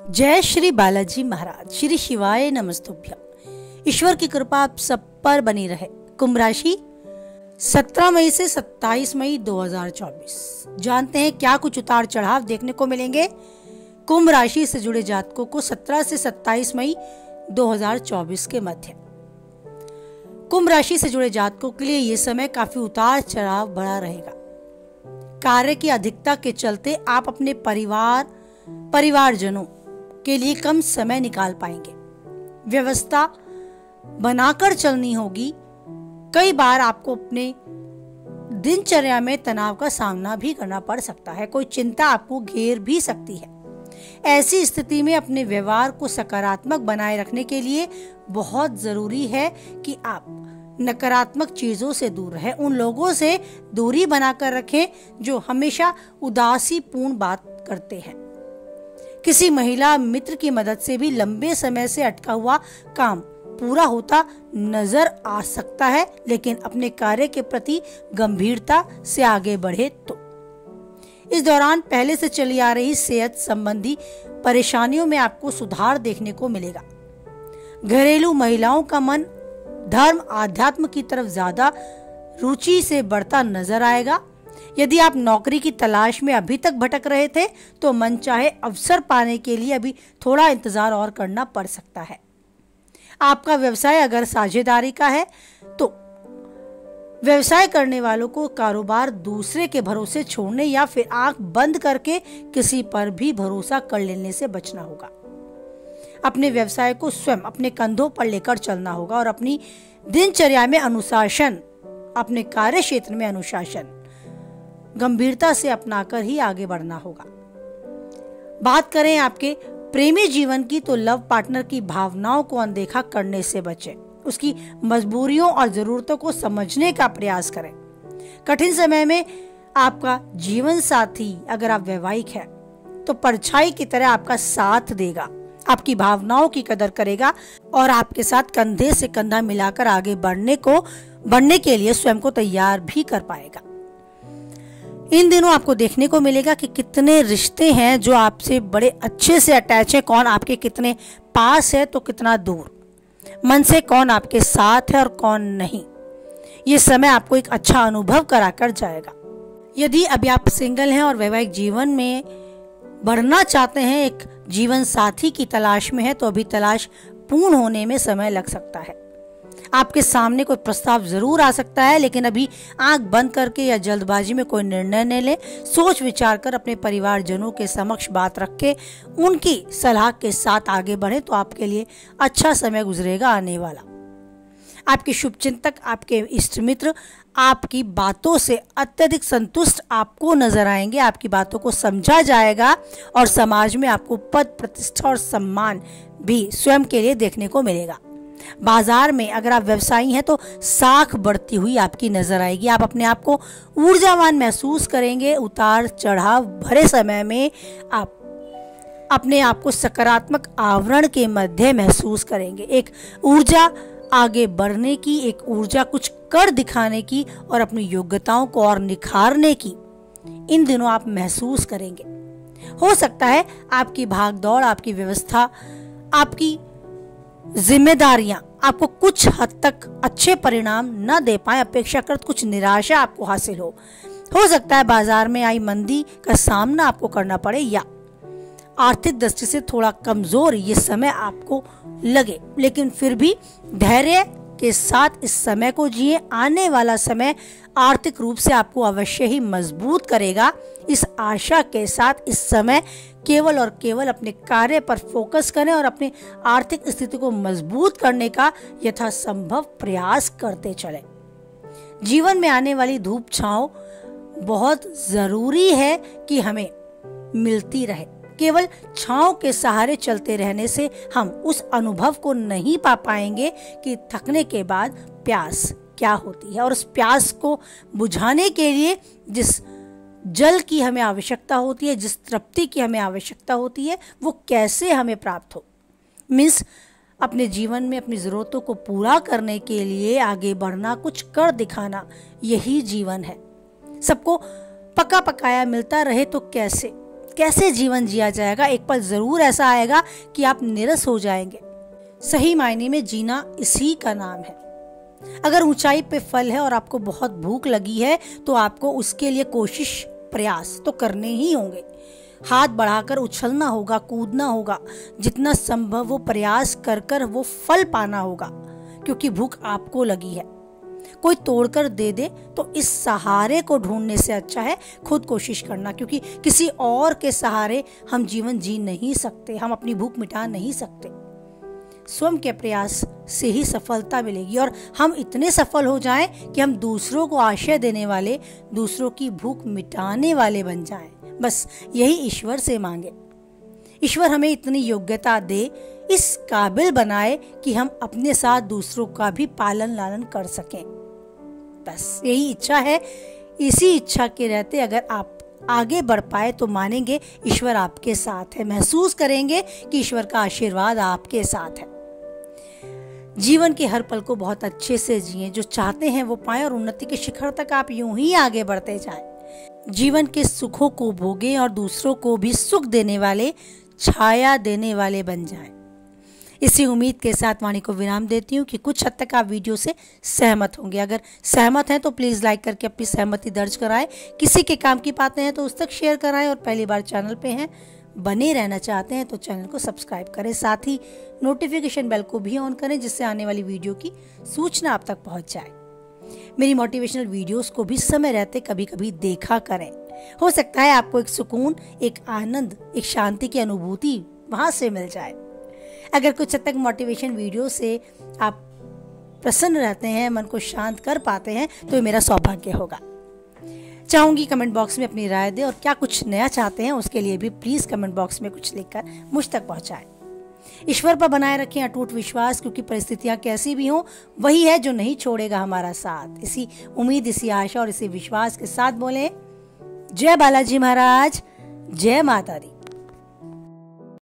जय श्री बालाजी महाराज, श्री शिवाय नमस्तुभ्यम। ईश्वर की कृपा आप सब पर बनी रहे। कुंभ राशि 17 मई से 27 मई 2024। जानते हैं क्या कुछ उतार चढ़ाव देखने को मिलेंगे कुंभ राशि से जुड़े जातकों को 17 से 27 मई 2024 के मध्य। कुंभ राशि से जुड़े जातकों के लिए ये समय काफी उतार चढ़ाव भरा रहेगा। कार्य की अधिकता के चलते आप अपने परिवारजनों के लिए कम समय निकाल पाएंगे। व्यवस्था बनाकर चलनी होगी। कई बार आपको अपने दिनचर्या में तनाव का सामना भी करना पड़ सकता है। कोई चिंता आपको घेर भी सकती है। ऐसी स्थिति में अपने व्यवहार को सकारात्मक बनाए रखने के लिए बहुत जरूरी है कि आप नकारात्मक चीजों से दूर रहें। उन लोगों से दूरी बनाकर रखें जो हमेशा उदासीपूर्ण बात करते हैं। किसी महिला मित्र की मदद से भी लंबे समय से अटका हुआ काम पूरा होता नजर आ सकता है, लेकिन अपने कार्य के प्रति गंभीरता से आगे बढ़े तो। इस दौरान पहले से चली आ रही सेहत संबंधी परेशानियों में आपको सुधार देखने को मिलेगा। घरेलू महिलाओं का मन धर्म आध्यात्म की तरफ ज्यादा रुचि से बढ़ता नजर आएगा। यदि आप नौकरी की तलाश में अभी तक भटक रहे थे तो मनचाहे अवसर पाने के लिए अभी थोड़ा इंतजार और करना पड़ सकता है। आपका व्यवसाय अगर साझेदारी का है तो व्यवसाय करने वालों को कारोबार दूसरे के भरोसे छोड़ने या फिर आंख बंद करके किसी पर भी भरोसा कर लेने से बचना होगा। अपने व्यवसाय को स्वयं अपने कंधों पर लेकर चलना होगा और अपनी दिनचर्या में अनुशासन, अपने कार्य क्षेत्र में अनुशासन गंभीरता से अपनाकर ही आगे बढ़ना होगा। बात करें आपके प्रेमी जीवन की तो लव पार्टनर की भावनाओं को अनदेखा करने से बचें। उसकी मजबूरियों और जरूरतों को समझने का प्रयास करें। कठिन समय में आपका जीवन साथी अगर आप वैवाहिक है तो परछाई की तरह आपका साथ देगा, आपकी भावनाओं की कदर करेगा और आपके साथ कंधे से कंधा मिलाकर आगे बढ़ने के लिए स्वयं को तैयार भी कर पाएगा। इन दिनों आपको देखने को मिलेगा कि कितने रिश्ते हैं जो आपसे बड़े अच्छे से अटैच है, कौन आपके कितने पास है तो कितना दूर, मन से कौन आपके साथ है और कौन नहीं। ये समय आपको एक अच्छा अनुभव कराकर जाएगा। यदि अभी आप सिंगल हैं और वैवाहिक जीवन में बढ़ना चाहते हैं, एक जीवन साथी की तलाश में है तो अभी तलाश पूर्ण होने में समय लग सकता है। आपके सामने कोई प्रस्ताव जरूर आ सकता है, लेकिन अभी आंख बंद करके या जल्दबाजी में कोई निर्णय न ले। सोच विचार कर अपने परिवारजनों के समक्ष बात रख के उनकी सलाह के साथ आगे बढ़े तो आपके लिए अच्छा समय गुजरेगा आने वाला। आपके शुभचिंतक, आपके इष्ट मित्र आपकी बातों से अत्यधिक संतुष्ट आपको नजर आएंगे। आपकी बातों को समझा जाएगा और समाज में आपको पद, प्रतिष्ठा और सम्मान भी स्वयं के लिए देखने को मिलेगा। बाजार में अगर आप व्यवसायी हैं तो साख बढ़ती हुई आपकी नजर आएगी। आप अपने आप को ऊर्जावान महसूस करेंगे। उतार चढ़ाव भरे समय में आप अपने आप को सकारात्मक आवरण के मध्य महसूस करेंगे। एक ऊर्जा आगे बढ़ने की, एक ऊर्जा कुछ कर दिखाने की और अपनी योग्यताओं को और निखारने की इन दिनों आप महसूस करेंगे। हो सकता है आपकी भागदौड़, आपकी व्यवस्था, आपकी जिम्मेदारियां आपको कुछ हद तक अच्छे परिणाम न दे पाए, अपेक्षाकृत कुछ निराशा आपको हासिल हो सकता है बाजार में आई मंदी का सामना आपको करना पड़े या आर्थिक दृष्टि से थोड़ा कमजोर ये समय आपको लगे, लेकिन फिर भी धैर्य के साथ इस समय को जिए। आने वाला समय आर्थिक रूप से आपको अवश्य ही मजबूत करेगा। इस आशा के साथ इस समय केवल और केवल अपने कार्य पर फोकस करें और अपनी आर्थिक स्थिति को मजबूत करने का यथासंभव प्रयास करते चलें। जीवन में आने वाली धूप छांव बहुत जरूरी है कि हमें मिलती रहे। केवल छांव के सहारे चलते रहने से हम उस अनुभव को नहीं पा पाएंगे कि थकने के बाद प्यास क्या होती है और उस प्यास को बुझाने के लिए जिस जल की हमें आवश्यकता होती है, जिस तृप्ति की हमें आवश्यकता होती है, वो कैसे हमें प्राप्त हो। मीन्स अपने जीवन में अपनी जरूरतों को पूरा करने के लिए आगे बढ़ना, कुछ कर दिखाना, यही जीवन है। सबको पका पकाया मिलता रहे तो कैसे। कैसे जीवन जिया जाएगा। एक पल जरूर ऐसा आएगा कि आप निरस हो जाएंगे। सही मायने में जीना इसी का नाम है। अगर ऊंचाई पे फल है और आपको बहुत भूख लगी है तो आपको उसके लिए कोशिश प्रयास तो करने ही होंगे। हाथ बढ़ाकर उछलना होगा, कूदना होगा, जितना संभव वो प्रयास कर कर वो फल पाना होगा, क्योंकि भूख आपको लगी है। कोई तोड़कर दे दे तो इस सहारे को ढूंढने से अच्छा है खुद कोशिश करना, क्योंकि किसी और के सहारे हम जीवन जी नहीं सकते, हम अपनी भूख मिटा नहीं सकते। स्वयं के प्रयास से ही सफलता मिलेगी और हम इतने सफल हो जाएं कि हम दूसरों को आश्रय देने वाले, दूसरों की भूख मिटाने वाले बन जाएं। बस यही ईश्वर से मांगे। ईश्वर हमें इतनी योग्यता दे, इस काबिल बनाए कि हम अपने साथ दूसरों का भी पालन लालन कर सकें। बस यही इच्छा है। इसी इच्छा के रहते अगर आप आगे बढ़ पाए तो मानेंगे ईश्वर आपके साथ है, महसूस करेंगे कि ईश्वर का आशीर्वाद आपके साथ है। जीवन के हर पल को बहुत अच्छे से जिएं, जो चाहते हैं वो पाएं और उन्नति के शिखर तक आप यूं ही आगे बढ़ते जाएं। जीवन के सुखों को भोगें और दूसरों को भी सुख देने वाले, छाया देने वाले बन जाएं। इसी उम्मीद के साथ वाणी को विराम देती हूँ कि कुछ हद तक आप वीडियो से सहमत होंगे। अगर सहमत हैं तो प्लीज़ लाइक करके अपनी सहमति दर्ज कराएं। किसी के काम की बातें हैं तो उस तक शेयर कराएं और पहली बार चैनल पे हैं, बने रहना चाहते हैं तो चैनल को सब्सक्राइब करें। साथ ही नोटिफिकेशन बेल को भी ऑन करें, जिससे आने वाली वीडियो की सूचना आप तक पहुँच जाए। मेरी मोटिवेशनल वीडियोस को भी समय रहते कभी कभी देखा करें। हो सकता है आपको एक सुकून, एक आनंद, एक शांति की अनुभूति वहां से मिल जाए। अगर कुछ हद तक मोटिवेशन वीडियो से आप प्रसन्न रहते हैं, मन को शांत कर पाते हैं, तो ये मेरा सौभाग्य होगा। चाहूंगी कमेंट बॉक्स में अपनी राय दें और क्या कुछ नया चाहते हैं उसके लिए भी प्लीज कमेंट बॉक्स में कुछ लिखकर मुझ तक पहुंचाएं। ईश्वर पर बनाए रखें अटूट विश्वास, क्योंकि परिस्थितियां कैसी भी हों वही है जो नहीं छोड़ेगा हमारा साथ। इसी उम्मीद, इसी आशा और इसी विश्वास के साथ बोलें जय बालाजी महाराज, जय माता दी।